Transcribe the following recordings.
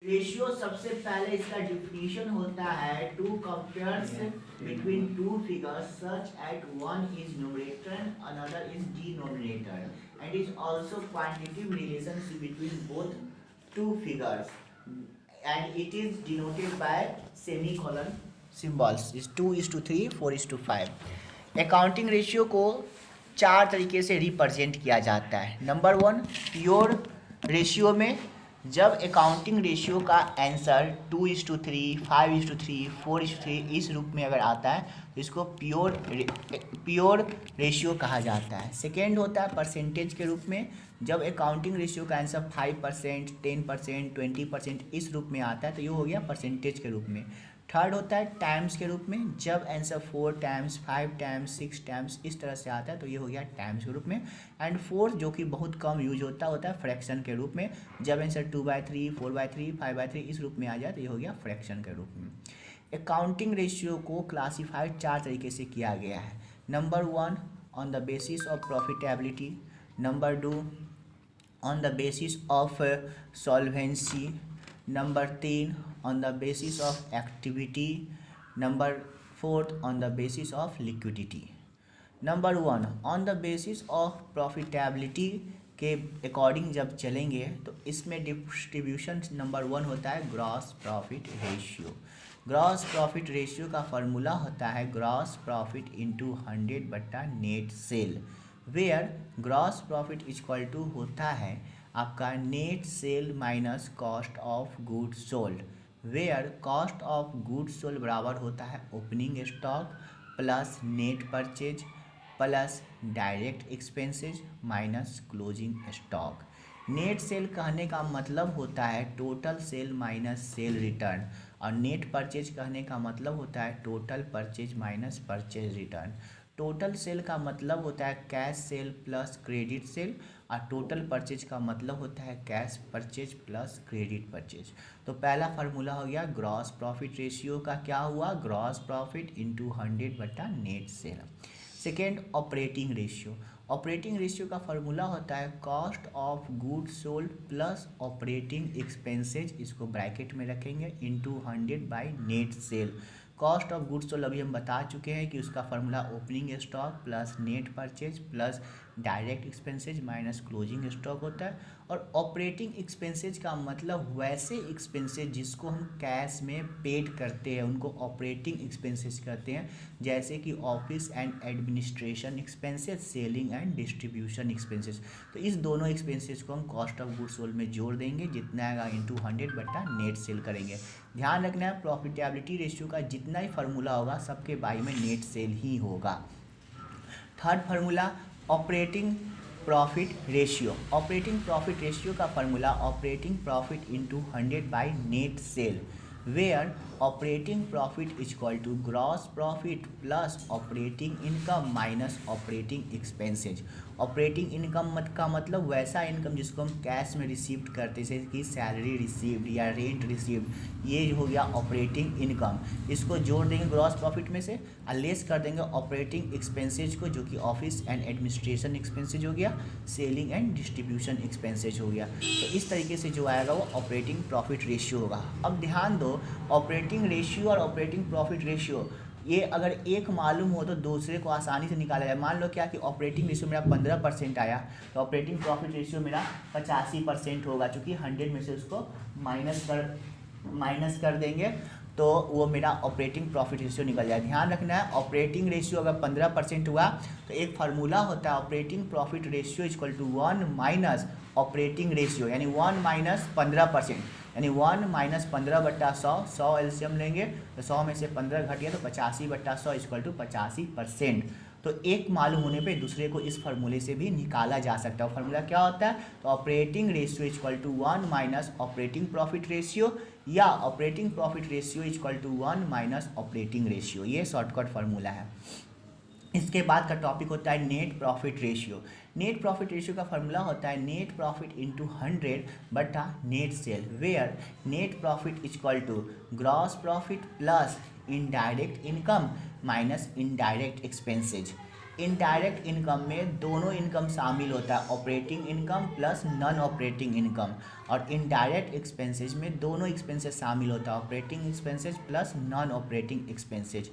Ratio सबसे पहले इसका डिफिनीशन होता है to compares between two figures such that one is numerator and another is denominator and is also quantitative relationship between both two figures and it is denoted by semicolon symbols is 2:3 4:5। Accounting ratio को चार तरीके से represent किया जाता है। Number one, pure ratio में जब accounting ratio का आंसर 2:3 5:3 4:3 इस रूप में अगर आता है तो इसको प्योर रेशियो कहा जाता है। सेकेंड होता है परसेंटेज के रूप में, जब अकाउंटिंग रेशियो का आंसर 5%, 10%, 20% इस रूप में आता है तो ये हो गया परसेंटेज के रूप में। थर्ड होता है टाइम्स के रूप में, जब आंसर 4 टाइम्स 5 टाइम्स 6 टाइम्स इस तरह से आता है तो ये हो गया टाइम्स के रूप में। एंड फोर्थ जो कि बहुत कम यूज होता है फ्रैक्शन के रूप में, जब आंसर 2/3 4/3 5/3 इस रूप में आ जाए तो ये हो गया फ्रैक्शन के रूप में। अकाउंटिंग रेशियो को क्लासीफाइड चार तरीके से किया गया है। Number one, on the basis of profitability. Number two, on the basis of solvency. Number तीन, on the basis of activity. Number fourth, on the basis of liquidity. Number one, on the basis of profitability के according जब चलेंगे तो इसमें distribution number one होता है gross profit ratio. Gross profit ratio का formula होता है ग्रॉस प्रॉफिट इंटू 100 बट्टा net sale, where gross profit equal to होता है आपका net sale minus cost of good sold, where cost of good sold बराबर होता है opening stock plus net purchase plus direct expenses minus closing stock. Net cell कहने का मतलब होता है total sale minus cell return, और नेट परचेज कहने का मतलब होता है total purchase minus purchase return. Total sale का मतलब होता है cash cell plus credit sale, और टोटल परचेज का मतलब होता है cash purchase plus credit purchase. तो पहला फार्मूला हो गया ग्रॉस प्रॉफिट रेशियो का, क्या हुआ ग्रॉस प्रॉफिट इंटू 100 बट्टा net cell. Second, operating ratio. Operating ratio का फार्मूला होता है cost of good sold plus operating expenses, इसको ब्रैकेट में रखेंगे, into 100 by net cell. Cost of goods sold अभी हम बता चुके हैं कि उसका formula opening stock plus net purchase plus direct expenses minus closing stock होता है। और ऑपरेटिंग एक्सपेंसेज का मतलब वैसे एक्सपेंसेज जिसको हम कैश में पेड करते हैं उनको ऑपरेटिंग एक्सपेंसेज कहते हैं, जैसे कि office and administration expenses, selling and distribution expenses. तो इस दोनों एक्सपेंसेज को हम कॉस्ट ऑफ गुड्स सोल्ड में जोड़ देंगे, जितना आएगा इंटू 100 बट्टा नेट सेल करेंगे। ध्यान रखना है प्रॉफिटेबिलिटी रेशियो का जितना ही फार्मूला होगा सबके बाई में नेट सेल ही होगा। Third formula operating profit ratio. Operating profit ratio का formula operating profit into 100 by net sale, where operating profit is equal to gross profit plus operating income minus operating expenses. Operating income का मतलब वैसा income जिसको हम cash में receive करते, जैसे कि सैलरी रिसीव्ड या रेंट रिसीव्ड, ये हो गया ऑपरेटिंग इनकम। इसको जोड़ देंगे ग्रॉस प्रॉफिट में से और लेस कर देंगे ऑपरेटिंग एक्सपेंसेज को, जो कि ऑफिस एंड एडमिनिस्ट्रेशन एक्सपेंसेज हो गया, सेलिंग एंड डिस्ट्रीब्यूशन एक्सपेंसेज हो गया। तो इस तरीके से जो आएगा वो ऑपरेटिंग प्रॉफिट रेशियो होगा। अब ध्यान दो, ऑपरेटिंग रेशियो और ऑपरेटिंग प्रॉफिट रेशियो ये अगर एक मालूम हो तो दूसरे को आसानी से निकाला जाए। मान लो क्या कि ऑपरेटिंग रेशियो मेरा 15% आया तो ऑपरेटिंग प्रॉफिट रेशियो मेरा 85% होगा, चूँकि 100 में से उसको माइनस कर देंगे तो वो मेरा ऑपरेटिंग प्रॉफिट रेशियो निकल जाए। ध्यान रखना है ऑपरेटिंग रेशियो अगर 15% हुआ तो एक फार्मूला होता है operating profit ratio equal to 1 minus operating ratio, यानी 1 माइनस 15%, यानी 1 माइनस 15 बट्टा 100 एलसीएम लेंगे तो 100 में से 15 घट गया तो 85 बट्टा 100 इक्वल टू 85%। तो एक मालूम होने पे दूसरे को इस फार्मूले से भी निकाला जा सकता है। फार्मूला क्या होता है, तो operating ratio equal to 1 minus operating profit ratio, या operating profit ratio equal to 1 minus operating ratio, ये शॉर्टकट फार्मूला है। इसके बाद का टॉपिक होता है net profit ratio. Net profit ratio का फार्मूला होता है नेट प्रॉफिट इंटू 100 बटा net sale, where net profit equal to gross profit plus indirect income minus indirect expenses. Indirect income में दोनों इनकम शामिल होता है, operating income plus non operating income. और इनडायरेक्ट एक्सपेंसेज में दोनों एक्सपेंसेज शामिल होता है, operating expenses plus non operating expenses.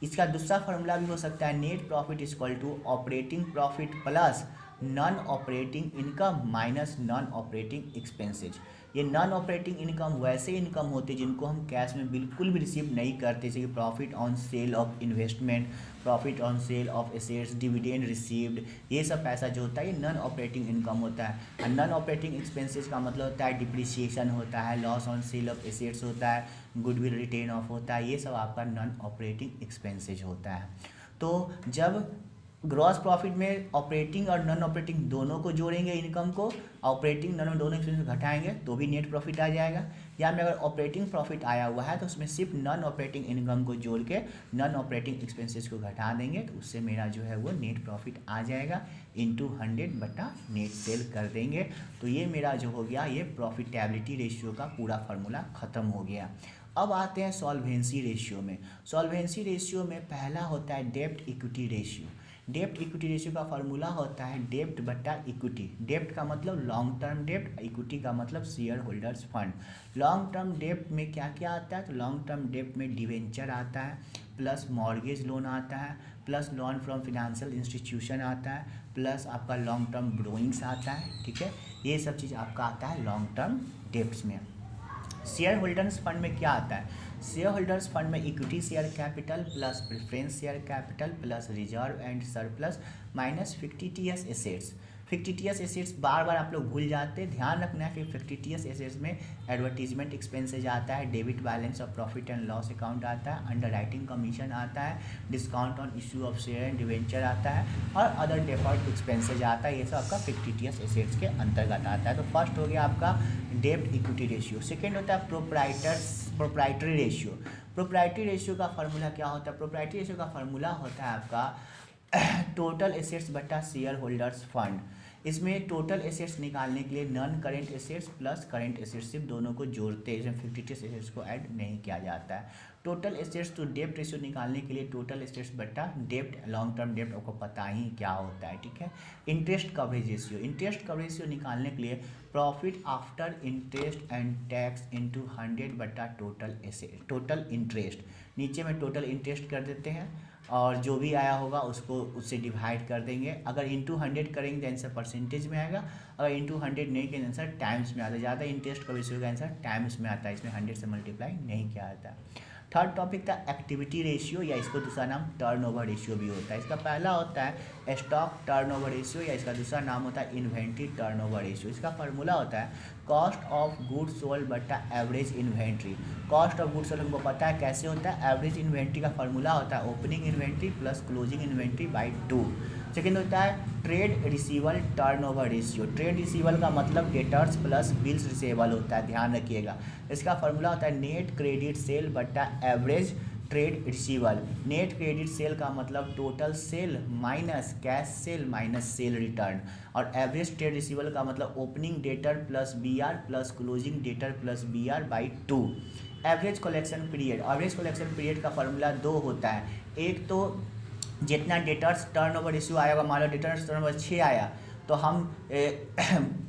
इसका दूसरा फॉर्मूला भी हो सकता है, net profit is equal to operating profit plus non operating income minus non operating expenses. ये नॉन ऑपरेटिंग इनकम वैसे इनकम होते हैं जिनको हम कैश में बिल्कुल भी रिसीव नहीं करते, जैसे कि profit on sale of investment, profit on sale of assets, dividend received, ये सब पैसा जो होता है ये नॉन ऑपरेटिंग इनकम होता है। और नॉन ऑपरेटिंग एक्सपेंसेस का मतलब होता है डिप्रिसिएशन होता है, loss on sale of assets होता है, गुडविल रिटेन ऑफ होता है, ये सब आपका नॉन ऑपरेटिंग एक्सपेंसेज होता है। तो जब ग्रॉस प्रॉफिट में ऑपरेटिंग और नॉन ऑपरेटिंग दोनों को जोड़ेंगे इनकम को, ऑपरेटिंग नॉन दोनों एक्सपेंस घटाएंगे तो भी नेट प्रॉफिट आ जाएगा। या में अगर ऑपरेटिंग प्रॉफिट आया हुआ है तो उसमें सिर्फ नॉन ऑपरेटिंग इनकम को जोड़ के नॉन ऑपरेटिंग एक्सपेंसेस को घटा देंगे तो उससे मेरा जो है वो नेट प्रॉफिट आ जाएगा, इंटू 100 बटा नेट सेल कर देंगे। तो ये मेरा जो हो गया ये प्रॉफिटेबिलिटी रेशियो का पूरा फार्मूला ख़त्म हो गया। अब आते हैं सॉल्वेंसी रेशियो में। सॉल्वेंसी रेशियो में पहला होता है डेब्ट इक्विटी रेशियो। डेब्ट इक्विटी रेशियो का फार्मूला होता है डेब्ट बटा इक्विटी। डेब्ट का मतलब लॉन्ग टर्म डेब्ट, इक्विटी का मतलब share holders fund. Long term डेब्ट में क्या क्या आता है, तो लॉन्ग टर्म डेब्ट में डिवेंचर आता है, प्लस मॉर्गेज लोन आता है, plus lone from financial institution आता है, प्लस आपका लॉन्ग टर्म ब्रोइंग्स आता है। ठीक है, ये सब चीज़ आपका आता है लॉन्ग टर्म डेब्ट्स में। शेयर होल्डर्स फंड में क्या आता है, शेयर होल्डर्स फंड में equity share capital plus preference share capital plus reserve and surplus minus fictitious assets. Fictitious assets बार बार आप लोग भूल जाते हैं, ध्यान रखना है कि फिक्टिटियस एसेट्स में एडवर्टीजमेंट एक्सपेंसेज आता है, debit balance of profit and loss account आता है, अंडर राइटिंग कमीशन आता है, discount on issue of share and debenture आता है और अदर डेफर्ड एक्सपेंसेज आता है। ये सब आपका फिक्टिटियस एसेट्स के अंतर्गत आता है। तो फर्स्ट हो गया आपका डेब्ट इक्विटी रेशियो। सेकेंड होता है प्रोप्राइटरी रेशियो। प्रोप्राइटरी रेशियो का फार्मूला क्या होता है, प्रोप्राइटरी रेशियो का फार्मूला होता है आपका टोटल एसेट्स बटा शेयर होल्डर्स फंड। इसमें टोटल एसेट्स निकालने के लिए non current assets plus current assets सिर्फ दोनों को जोड़ते हैं, इसमें फिक्टिटियस एसेट्स को ऐड नहीं किया जाता है। टोटल एसेट्स टू डेब्ट रेशियो निकालने के लिए टोटल एसेट्स बटा डेब्ट, लॉन्ग टर्म डेब्ट आपको पता ही क्या होता है। ठीक है, interest coverage ratio. Interest coverage ratio निकालने के लिए profit after interest and tax into 100 बटा टोटल एसेट, टोटल इंटरेस्ट। नीचे में टोटल इंटरेस्ट कर देते हैं और जो भी आया होगा उसको उससे डिवाइड कर देंगे। अगर इंटू 100 करेंगे तो आंसर परसेंटेज में आएगा, अगर इंटू 100 नहीं करेंगे आंसर टाइम्स में आता है। ज़्यादा इंटरेस्ट का रेशियो का आंसर टाइम्स में आता है, इसमें 100 से मल्टीप्लाई नहीं किया जाता है। थर्ड टॉपिक था एक्टिविटी रेशियो, या इसको दूसरा नाम टर्नओवर रेशियो भी होता है। इसका पहला होता है स्टॉक टर्नओवर रेशियो, या इसका दूसरा नाम होता है इन्वेंट्री टर्नओवर रेशियो। इसका फार्मूला होता है कॉस्ट ऑफ गुड्स सोल्ड बटा average inventory. Cost of goods sold हमको पता है कैसे होता है, एवरेज इन्वेंट्री का फार्मूला होता है opening inventory plus closing inventory by 2। Second होता है ट्रेड रिसीवल टर्नओवर रेशियो। ट्रेड रिसीवल का मतलब डेटर्स प्लस बिल्स रिसीवेबल होता है, ध्यान रखिएगा। इसका फार्मूला होता है नेट क्रेडिट सेल बटा average trade रिसीवल। Net credit cell का मतलब total sale minus cash cell minus cell return, और एवरेज ट्रेड रिसीवल का मतलब opening debtor plus BR plus closing debtor plus BR by 2। Average collection period, average collection period का formula 2 होता है। एक तो जितना डेटर्स टर्नओवर रेशियो आया होगा, मान लो डेटर्स टर्नओवर 6 आया तो हम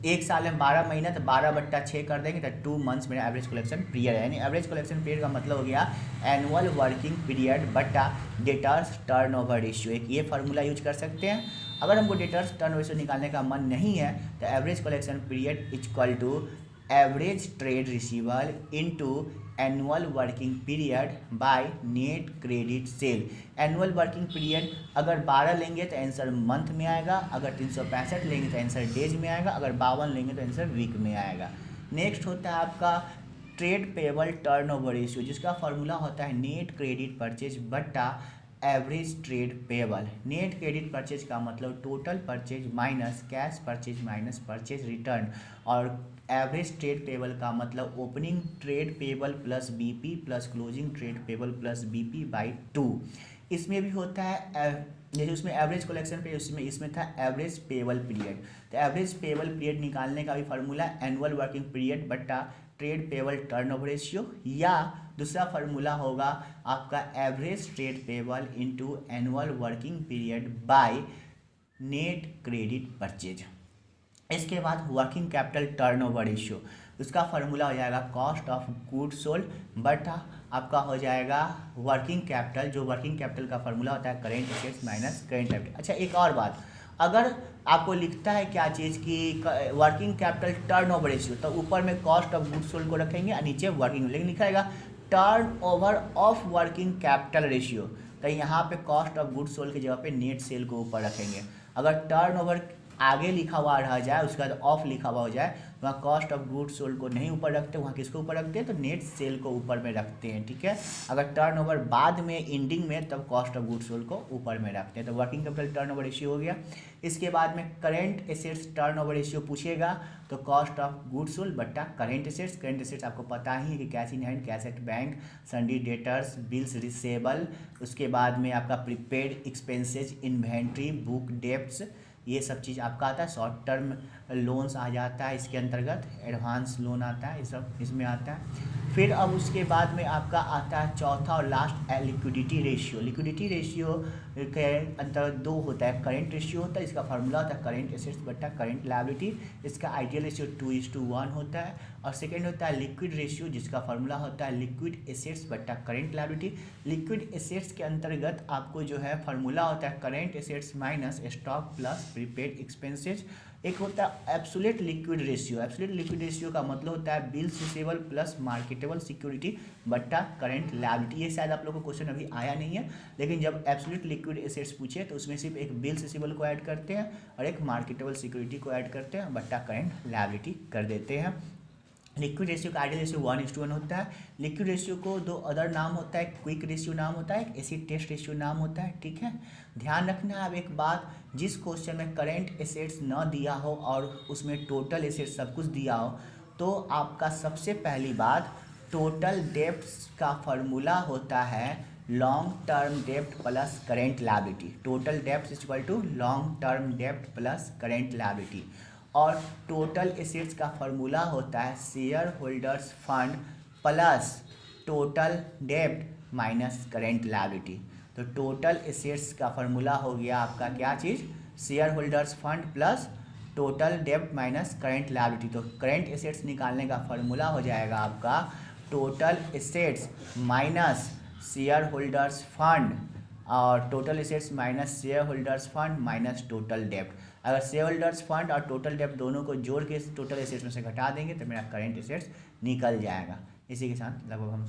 एक साल में 12 महीना तो 12/6 कर देंगे तो 2 मंथ्स मेरा एवरेज कलेक्शन पीरियड है। यानी एवरेज कलेक्शन पीरियड का मतलब हो गया एनुअल वर्किंग पीरियड बटा डेटर्स टर्नओवर रेशियो। एक ये फार्मूला यूज कर सकते हैं। अगर हमको डेटर्स टर्नओवर रेशियो निकालने का मन नहीं है तो average collection period equal to average trade receivable into annual working period by net credit sale. Annual working period अगर 12 लेंगे तो आंसर मंथ में आएगा, अगर 365 लेंगे तो आंसर डेज में आएगा, अगर 52 लेंगे तो आंसर वीक में आएगा। नेक्स्ट होता है आपका ट्रेड पेबल टर्नओवर रेशियो, जिसका फार्मूला होता है नेट क्रेडिट परचेज बटा average trade payable. Net credit purchase का मतलब total purchase minus cash purchase minus purchase return, और एवरेज ट्रेड पेबल का मतलब opening trade payable plus BP plus closing trade payable plus BP by 2। इसमें भी होता है जैसे उसमें एवरेज कलेक्शन पे इसमें था एवरेज पेबल पीरियड। तो एवरेज पेबल पीरियड निकालने का भी फार्मूला एनुअल वर्किंग पीरियड बटा ट्रेड पेबल टर्नओवर रेशियो, या दूसरा फार्मूला होगा आपका average trade payable into annual working period by net credit purchase. इसके बाद वर्किंग कैपिटल टर्नओवर रेशियो, उसका फार्मूला हो जाएगा कॉस्ट ऑफ गुड्स सोल्ड बटा आपका हो जाएगा वर्किंग कैपिटल, जो वर्किंग कैपिटल का फार्मूला होता है current assets minus current liability. अच्छा एक और बात, अगर आपको लिखता है क्या चीज़ की वर्किंग कैपिटल टर्नओवर रेशियो, तो ऊपर में कॉस्ट ऑफ गुड्स सोल्ड को रखेंगे और नीचे वर्किंग, लेकिन लिखा रहेगा turnover of working capital ratio, तो यहाँ पे कॉस्ट ऑफ गुड्स सोल्ड की जगह पे नेट सेल को ऊपर रखेंगे। अगर टर्नओवर आगे लिखा हुआ रह जाए, उसके बाद ऑफ लिखा हुआ हो जाए, वहाँ कॉस्ट ऑफ गुड्स सोल्ड को नहीं ऊपर रखते, वहाँ किसको ऊपर रखते हैं, तो नेट सेल को ऊपर में रखते हैं, ठीक है। अगर टर्नओवर बाद में एंडिंग में, तब कॉस्ट ऑफ गुड्स सोल्ड को ऊपर में रखते हैं। तो वर्किंग कैपिटल टर्नओवर रेशियो हो गया। इसके बाद में करेंट एसेट्स टर्नओवर रेशियो पूछेगा, तो कॉस्ट ऑफ गुड्स सोल्ड बट्टा करेंट एसेट्स। करेंट एसेट्स आपको पता ही है कि cash in hand, cash at bank, सन्डी debtors, bills receivable, उसके बाद में आपका prepaid expenses, inventory, book debts, ये सब चीज़ आपका आता है। शॉर्ट टर्म लोन्स आ जाता है इसके अंतर्गत, एडवांस लोन आता है, ये सब इसमें आता है। फिर अब उसके बाद में आपका आता है चौथा और last liquidity ratio. Liquidity ratio के अंतर्गत दो होता है, करेंट रेशियो होता है, इसका फार्मूला होता है करेंट एसेट्स बट्टा करेंट लायबिलिटी, इसका आइडियल रेशियो 2:1 होता है। और सेकेंड होता है लिक्विड रेशियो, जिसका फार्मूला होता है लिक्विड एसेट्स बट्टा करेंट लायबिलिटी। लिक्विड एसेट्स के अंतर्गत आपको जो है फार्मूला होता है current assets minus stock plus prepaid expenses. एक होता है absolute liquid ratio. Absolute liquid ratio का मतलब होता है bills receivable plus marketable security बट्टा करेंट लायबिलिटी। ये शायद आप लोगों को क्वेश्चन अभी आया नहीं है, लेकिन जब एब्सोल्यूट लिक्विड एसेट्स पूछे तो उसमें सिर्फ एक बिल्स रिसीवेबल को ऐड करते हैं और एक मार्केटेबल सिक्योरिटी को ऐड करते हैं, बट्टा करेंट लायबिलिटी कर देते हैं। लिक्विड रेशियो का आइडियल रेशियो 1:1 होता है। लिक्विड रेशियो को दो अदर नाम होता है, क्विक रेशियो नाम होता है, एसिड टेस्ट रेशियो नाम होता है, ठीक है। ध्यान रखना है अब एक बात, जिस क्वेश्चन में करेंट एसेट्स न दिया हो और उसमें टोटल एसेट्स सब कुछ दिया हो, तो आपका सबसे पहली बात टोटल डेप्ट्स का फॉर्मूला होता है long term dept plus current liability. Total dept is equal to long term dept plus current liability. और टोटल एसेट्स का फॉर्मूला होता है shareholders fund plus total डेप्ट माइनस करेंट लायबिलिटी। तो total assets का formula हो गया आपका क्या चीज़, share holders fund plus total डेप्ट माइनस करेंट लायबिलिटी। तो करेंट एसेट्स निकालने का फॉर्मूला हो जाएगा आपका total assets minus shareholders fund, और total assets minus shareholders fund minus total डेप्ट। अगर शेयर होल्डर्स फंड और टोटल डेप्ट दोनों को जोड़ के टोटल एसेट्स में से घटा देंगे तो मेरा करेंट एसेट्स निकल जाएगा। इसी के साथ लगभग हम